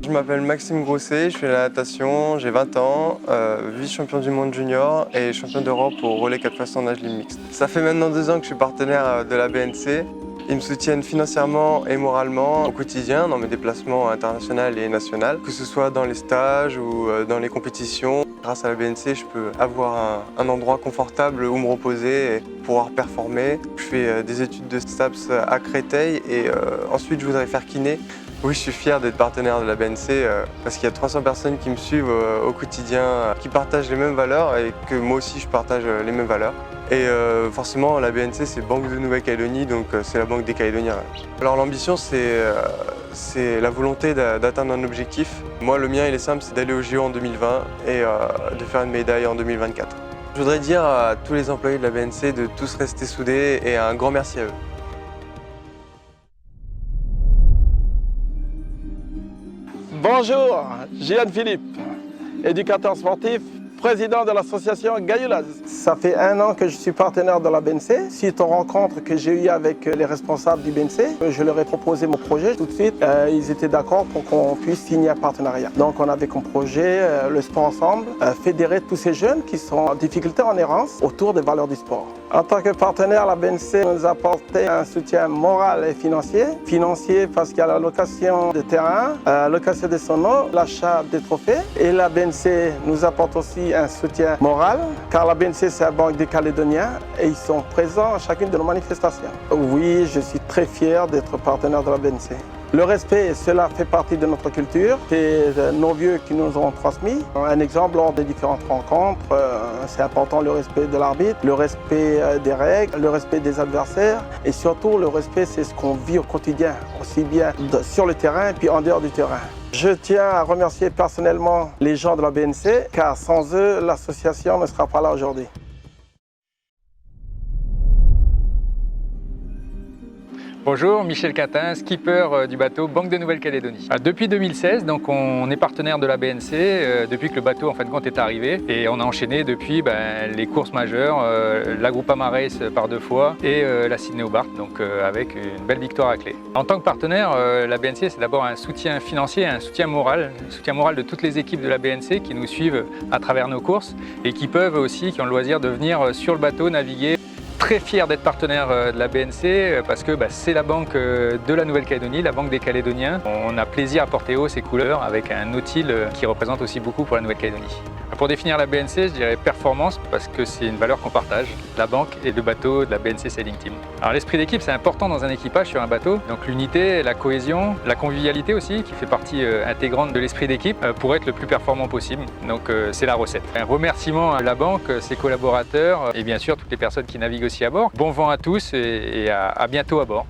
Je m'appelle Maxime Grosset, je fais la natation, j'ai 20 ans, vice-champion du monde junior et champion d'Europe au relais 4x100 nage libre mixte. Ça fait maintenant 2 ans que je suis partenaire de la BNC. Ils me soutiennent financièrement et moralement au quotidien dans mes déplacements internationaux et nationaux, que ce soit dans les stages ou dans les compétitions. Grâce à la BNC, je peux avoir un endroit confortable où me reposer et pouvoir performer. Je fais des études de STAPS à Créteil et ensuite je voudrais faire kiné. Oui, je suis fier d'être partenaire de la BNC parce qu'il y a 300 personnes qui me suivent au quotidien, qui partagent les mêmes valeurs et que moi aussi je partage les mêmes valeurs. Et forcément, la BNC, c'est Banque de Nouvelle-Calédonie, donc c'est la Banque des Calédoniens. Alors l'ambition, c'est la volonté d'atteindre un objectif. Moi, le mien, il est simple, c'est d'aller au JO en 2020 et de faire une médaille en 2024. Je voudrais dire à tous les employés de la BNC de tous rester soudés et un grand merci à eux. Bonjour, Gian Philippe, éducateur sportif, président de l'association Gaïoulaz. Ça fait 1 an que je suis partenaire de la BNC. Suite aux rencontres que j'ai eues avec les responsables du BNC, je leur ai proposé mon projet. Tout de suite, ils étaient d'accord pour qu'on puisse signer un partenariat. Donc on avait comme projet le sport ensemble, fédérer tous ces jeunes qui sont en difficulté, en errance, autour des valeurs du sport. En tant que partenaire, la BNC nous a apporté un soutien moral et financier. Financier parce qu'il y a la location de terrain, la location de sonos, l'achat des trophées. Et la BNC nous apporte aussi un soutien moral, car la BNC c'est la Banque des Calédoniens et ils sont présents à chacune de nos manifestations. Oui, je suis très fier d'être partenaire de la BNC. Le respect, cela fait partie de notre culture, c'est nos vieux qui nous ont transmis. Un exemple, lors des différentes rencontres, c'est important le respect de l'arbitre, le respect des règles, le respect des adversaires et surtout le respect, c'est ce qu'on vit au quotidien, aussi bien sur le terrain puis en dehors du terrain. Je tiens à remercier personnellement les gens de la BNC, car sans eux, l'association ne sera pas là aujourd'hui. Bonjour, Michel Quintin, skipper du bateau Banque de Nouvelle-Calédonie. Depuis 2016, donc on est partenaire de la BNC depuis que le bateau en fin de compte est arrivé et on a enchaîné depuis les courses majeures, la Groupama Race par 2 fois et la Sydney Hobart, donc avec une belle victoire à clé. En tant que partenaire, la BNC c'est d'abord un soutien financier, un soutien moral de toutes les équipes de la BNC qui nous suivent à travers nos courses et qui peuvent aussi, qui ont le loisir de venir sur le bateau naviguer. Très fier d'être partenaire de la BNC parce que c'est la banque de la Nouvelle-Calédonie, la banque des Calédoniens. On a plaisir à porter haut ces couleurs avec un nautile qui représente aussi beaucoup pour la Nouvelle-Calédonie. Pour définir la BNC, je dirais performance parce que c'est une valeur qu'on partage, la banque et le bateau de la BNC Sailing Team. Alors l'esprit d'équipe c'est important dans un équipage sur un bateau, donc l'unité, la cohésion, la convivialité aussi qui fait partie intégrante de l'esprit d'équipe pour être le plus performant possible, donc c'est la recette. Un remerciement à la banque, ses collaborateurs et bien sûr toutes les personnes qui naviguent aussi à bord. Bon vent à tous et à bientôt à bord.